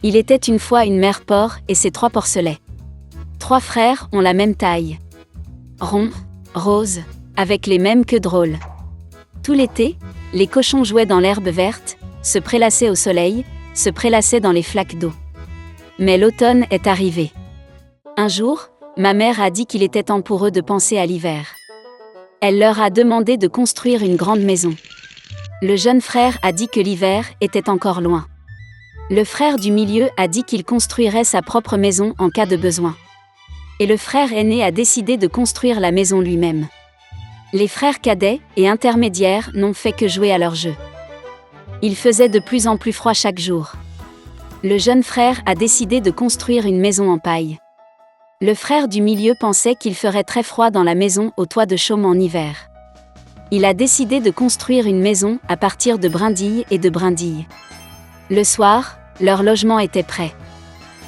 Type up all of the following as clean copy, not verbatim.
Il était une fois une mère porc et ses 3 porcelets. 3 frères ont la même taille. Ronds, roses, avec les mêmes queues drôles. Tout l'été, les cochons jouaient dans l'herbe verte, se prélassaient au soleil, se prélassaient dans les flaques d'eau. Mais l'automne est arrivé. Un jour, ma mère a dit qu'il était temps pour eux de penser à l'hiver. Elle leur a demandé de construire une grande maison. Le jeune frère a dit que l'hiver était encore loin. Le frère du milieu a dit qu'il construirait sa propre maison en cas de besoin. Et le frère aîné a décidé de construire la maison lui-même. Les frères cadets et intermédiaires n'ont fait que jouer à leur jeu. Il faisait de plus en plus froid chaque jour. Le jeune frère a décidé de construire une maison en paille. Le frère du milieu pensait qu'il ferait très froid dans la maison au toit de chaume en hiver. Il a décidé de construire une maison à partir de brindilles et de brindilles. Le soir, leur logement était prêt.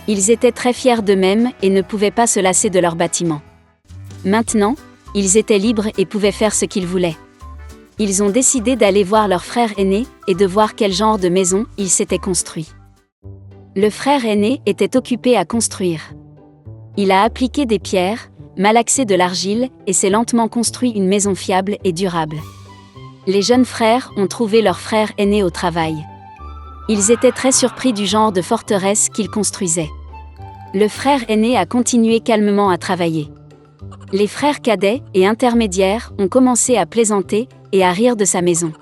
Ils étaient très fiers d'eux-mêmes et ne pouvaient pas se lasser de leur bâtiment. Maintenant, ils étaient libres et pouvaient faire ce qu'ils voulaient. Ils ont décidé d'aller voir leur frère aîné et de voir quel genre de maison il s'était construit. Le frère aîné était occupé à construire. Il a appliqué des pierres, malaxé de l'argile et s'est lentement construit une maison fiable et durable. Les jeunes frères ont trouvé leur frère aîné au travail. Ils étaient très surpris du genre de forteresse qu'il construisait. Le frère aîné a continué calmement à travailler. Les frères cadets et intermédiaires ont commencé à plaisanter et à rire de sa maison.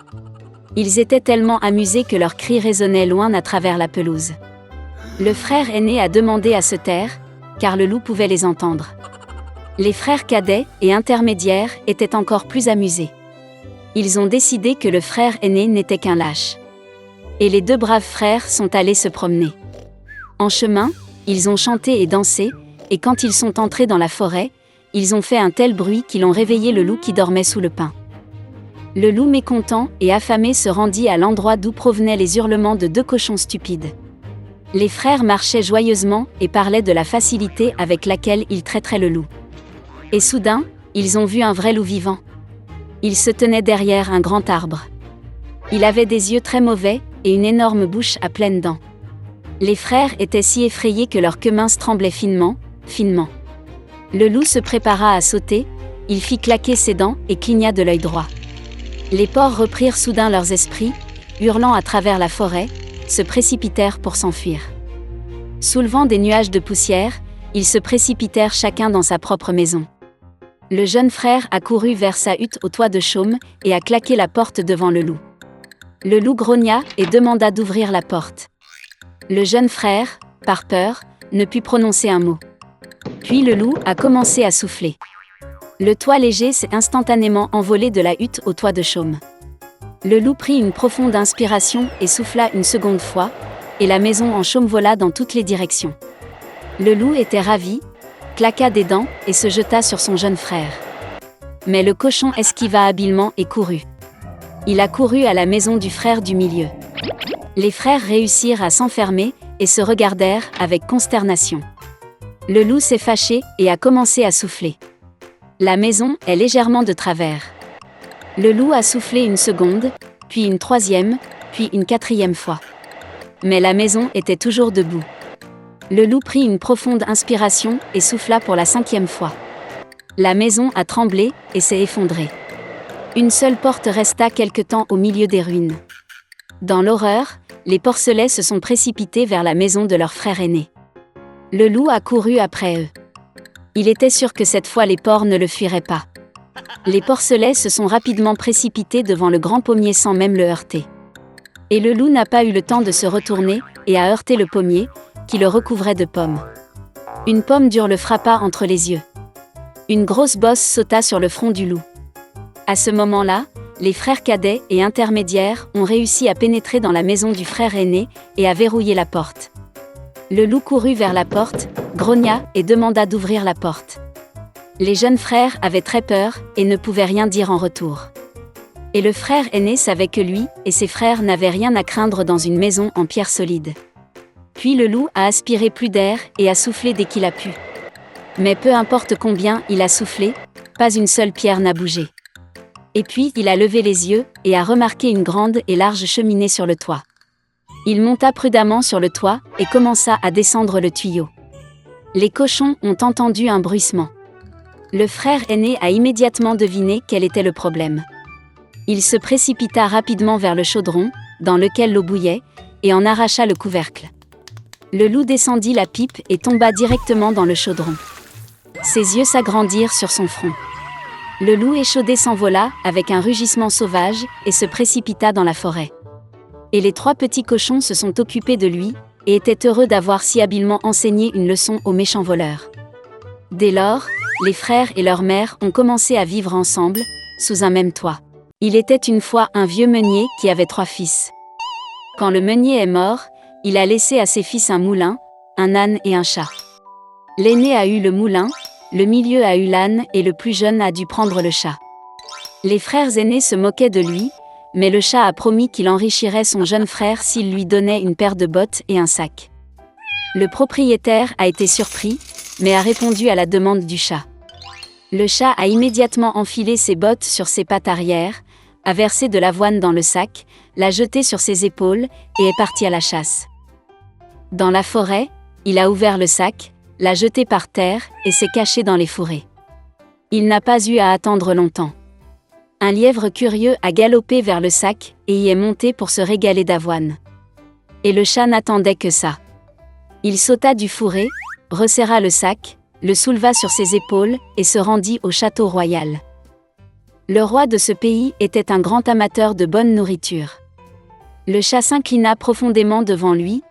Ils étaient tellement amusés que leurs cris résonnaient loin à travers la pelouse. Le frère aîné a demandé à se taire, car le loup pouvait les entendre. Les frères cadets et intermédiaires étaient encore plus amusés. Ils ont décidé que le frère aîné n'était qu'un lâche. Et les 2 braves frères sont allés se promener. En chemin, ils ont chanté et dansé, et quand ils sont entrés dans la forêt, ils ont fait un tel bruit qu'ils ont réveillé le loup qui dormait sous le pin. Le loup mécontent et affamé se rendit à l'endroit d'où provenaient les hurlements de 2 cochons stupides. Les frères marchaient joyeusement et parlaient de la facilité avec laquelle ils traiteraient le loup. Et soudain, ils ont vu un vrai loup vivant. Il se tenait derrière un grand arbre. Il avait des yeux très mauvais et une énorme bouche à pleines dents. Les frères étaient si effrayés que leurs queues minces tremblaient finement, finement. Le loup se prépara à sauter, il fit claquer ses dents et cligna de l'œil droit. Les porcs reprirent soudain leurs esprits, hurlant à travers la forêt, se précipitèrent pour s'enfuir. Soulevant des nuages de poussière, ils se précipitèrent chacun dans sa propre maison. Le jeune frère a couru vers sa hutte au toit de chaume et a claqué la porte devant le loup. Le loup grogna et demanda d'ouvrir la porte. Le jeune frère, par peur, ne put prononcer un mot. Puis le loup a commencé à souffler. Le toit léger s'est instantanément envolé de la hutte au toit de chaume. Le loup prit une profonde inspiration et souffla une seconde fois, et la maison en chaume vola dans toutes les directions. Le loup était ravi, claqua des dents et se jeta sur son jeune frère. Mais le cochon esquiva habilement et courut. Il a couru à la maison du frère du milieu. Les frères réussirent à s'enfermer et se regardèrent avec consternation. Le loup s'est fâché et a commencé à souffler. La maison est légèrement de travers. Le loup a soufflé une seconde, puis une 3e, puis une 4e fois. Mais la maison était toujours debout. Le loup prit une profonde inspiration et souffla pour la 5e fois. La maison a tremblé et s'est effondrée. Une seule porte resta quelque temps au milieu des ruines. Dans l'horreur, les porcelets se sont précipités vers la maison de leur frère aîné. Le loup a couru après eux. Il était sûr que cette fois les porcs ne le fuiraient pas. Les porcelets se sont rapidement précipités devant le grand pommier sans même le heurter. Et le loup n'a pas eu le temps de se retourner et a heurté le pommier, qui le recouvrait de pommes. Une pomme dure le frappa entre les yeux. Une grosse bosse sauta sur le front du loup. À ce moment-là, les frères cadets et intermédiaires ont réussi à pénétrer dans la maison du frère aîné et à verrouiller la porte. Le loup courut vers la porte, grogna et demanda d'ouvrir la porte. Les jeunes frères avaient très peur et ne pouvaient rien dire en retour. Et le frère aîné savait que lui et ses frères n'avaient rien à craindre dans une maison en pierre solide. Puis le loup a aspiré plus d'air et a soufflé dès qu'il a pu. Mais peu importe combien il a soufflé, pas une seule pierre n'a bougé. Et puis il a levé les yeux et a remarqué une grande et large cheminée sur le toit. Il monta prudemment sur le toit et commença à descendre le tuyau. Les cochons ont entendu un bruissement. Le frère aîné a immédiatement deviné quel était le problème. Il se précipita rapidement vers le chaudron, dans lequel l'eau bouillait, et en arracha le couvercle. Le loup descendit la pipe et tomba directement dans le chaudron. Ses yeux s'agrandirent sur son front. Le loup échaudé s'envola avec un rugissement sauvage et se précipita dans la forêt. Et les 3 petits cochons se sont occupés de lui, et étaient heureux d'avoir si habilement enseigné une leçon aux méchants voleurs. Dès lors, les frères et leur mère ont commencé à vivre ensemble, sous un même toit. Il était une fois un vieux meunier qui avait 3 fils. Quand le meunier est mort, il a laissé à ses fils un moulin, un âne et un chat. L'aîné a eu le moulin, le milieu a eu l'âne et le plus jeune a dû prendre le chat. Les frères aînés se moquaient de lui, mais le chat a promis qu'il enrichirait son jeune frère s'il lui donnait une paire de bottes et un sac. Le propriétaire a été surpris, mais a répondu à la demande du chat. Le chat a immédiatement enfilé ses bottes sur ses pattes arrière, a versé de l'avoine dans le sac, l'a jeté sur ses épaules et est parti à la chasse. Dans la forêt, il a ouvert le sac, l'a jeté par terre et s'est caché dans les fourrés. Il n'a pas eu à attendre longtemps. Un lièvre curieux a galopé vers le sac et y est monté pour se régaler d'avoine. Et le chat n'attendait que ça. Il sauta du fourré, resserra le sac, le souleva sur ses épaules et se rendit au château royal. Le roi de ce pays était un grand amateur de bonne nourriture. Le chat s'inclina profondément devant lui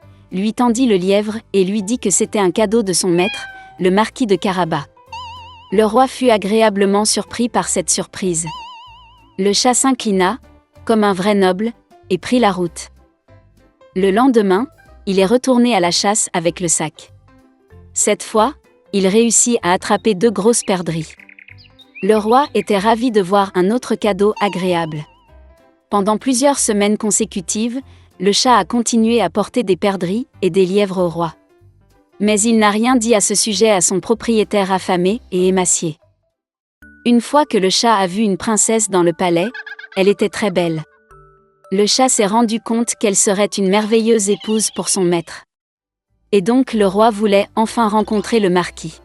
tendit le lièvre et lui dit que c'était un cadeau de son maître, le marquis de Carabas. Le roi fut agréablement surpris par cette surprise. Le chat s'inclina, comme un vrai noble, et prit la route. Le lendemain, il est retourné à la chasse avec le sac. Cette fois, il réussit à attraper 2 grosses perdrix. Le roi était ravi de voir un autre cadeau agréable. Pendant plusieurs semaines consécutives, le chat a continué à porter des perdrix et des lièvres au roi. Mais il n'a rien dit à ce sujet à son propriétaire affamé et émacié. Une fois que le chat a vu une princesse dans le palais, elle était très belle. Le chat s'est rendu compte qu'elle serait une merveilleuse épouse pour son maître. Et donc le roi voulait enfin rencontrer le marquis.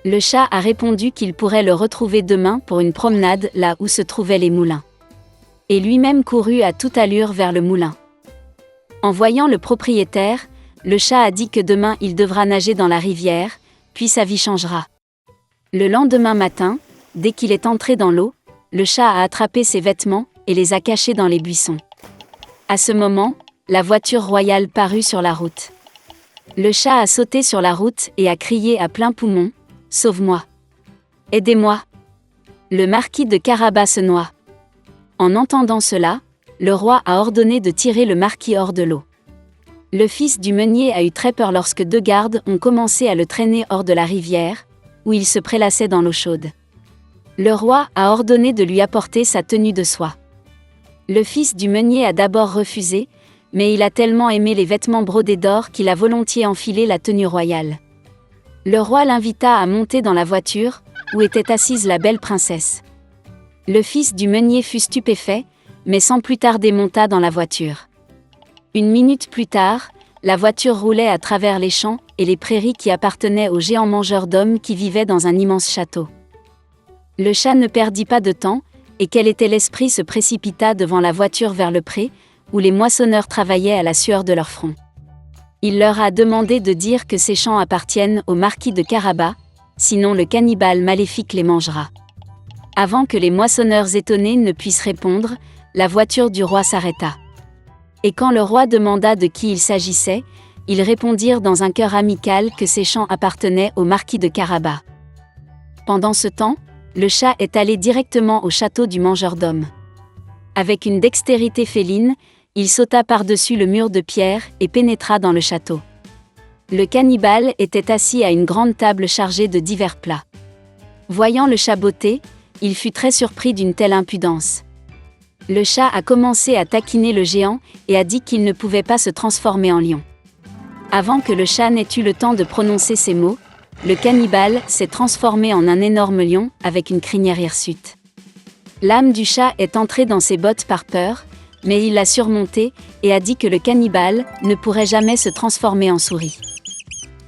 Le chat a répondu qu'il pourrait le retrouver demain pour une promenade là où se trouvaient les moulins. Et lui-même courut à toute allure vers le moulin. En voyant le propriétaire, le chat a dit que demain il devra nager dans la rivière, puis sa vie changera. Le lendemain matin, dès qu'il est entré dans l'eau, le chat a attrapé ses vêtements et les a cachés dans les buissons. À ce moment, la voiture royale parut sur la route. Le chat a sauté sur la route et a crié à plein poumon : « Sauve-moi ! Aidez-moi ! Le marquis de Carabas se noie. » En entendant cela, le roi a ordonné de tirer le marquis hors de l'eau. Le fils du meunier a eu très peur lorsque 2 gardes ont commencé à le traîner hors de la rivière, où il se prélassait dans l'eau chaude. Le roi a ordonné de lui apporter sa tenue de soie. Le fils du meunier a d'abord refusé, mais il a tellement aimé les vêtements brodés d'or qu'il a volontiers enfilé la tenue royale. Le roi l'invita à monter dans la voiture, où était assise la belle princesse. Le fils du meunier fut stupéfait, mais sans plus tarder monta dans la voiture. Une minute plus tard, la voiture roulait à travers les champs et les prairies qui appartenaient aux géants mangeurs d'hommes qui vivaient dans un immense château. Le chat ne perdit pas de temps, et quel était l'esprit se précipita devant la voiture vers le pré, où les moissonneurs travaillaient à la sueur de leur front. Il leur a demandé de dire que ces champs appartiennent au marquis de Carabas, sinon le cannibale maléfique les mangera. Avant que les moissonneurs étonnés ne puissent répondre, la voiture du roi s'arrêta. Et quand le roi demanda de qui il s'agissait, ils répondirent dans un chœur amical que ces champs appartenaient au marquis de Carabas. Pendant ce temps, le chat est allé directement au château du mangeur d'hommes. Avec une dextérité féline, il sauta par-dessus le mur de pierre et pénétra dans le château. Le cannibale était assis à une grande table chargée de divers plats. Voyant le chat botter, il fut très surpris d'une telle impudence. Le chat a commencé à taquiner le géant et a dit qu'il ne pouvait pas se transformer en lion. Avant que le chat n'ait eu le temps de prononcer ces mots, le cannibale s'est transformé en un énorme lion avec une crinière hirsute. L'âme du chat est entrée dans ses bottes par peur, mais il l'a surmonté et a dit que le cannibale ne pourrait jamais se transformer en souris.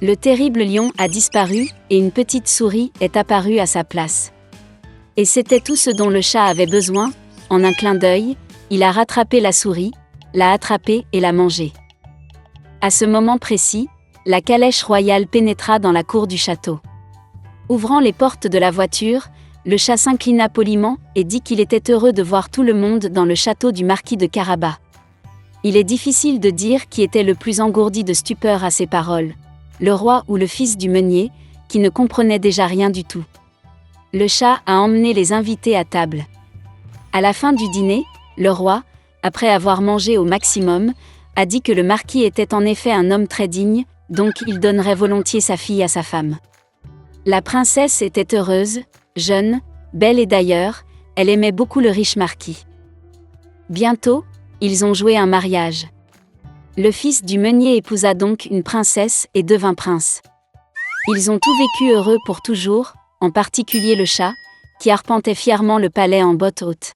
Le terrible lion a disparu et une petite souris est apparue à sa place. Et c'était tout ce dont le chat avait besoin. En un clin d'œil, il a rattrapé la souris, l'a attrapée et l'a mangée. À ce moment précis, la calèche royale pénétra dans la cour du château. Ouvrant les portes de la voiture, le chat s'inclina poliment et dit qu'il était heureux de voir tout le monde dans le château du marquis de Carabas. Il est difficile de dire qui était le plus engourdi de stupeur à ces paroles, le roi ou le fils du meunier, qui ne comprenait déjà rien du tout. Le chat a emmené les invités à table. À la fin du dîner, le roi, après avoir mangé au maximum, a dit que le marquis était en effet un homme très digne, donc il donnerait volontiers sa fille à sa femme. La princesse était heureuse, jeune, belle et d'ailleurs, elle aimait beaucoup le riche marquis. Bientôt, ils ont joué un mariage. Le fils du meunier épousa donc une princesse et devint prince. Ils ont tout vécu heureux pour toujours, en particulier le chat, qui arpentait fièrement le palais en bottes hautes.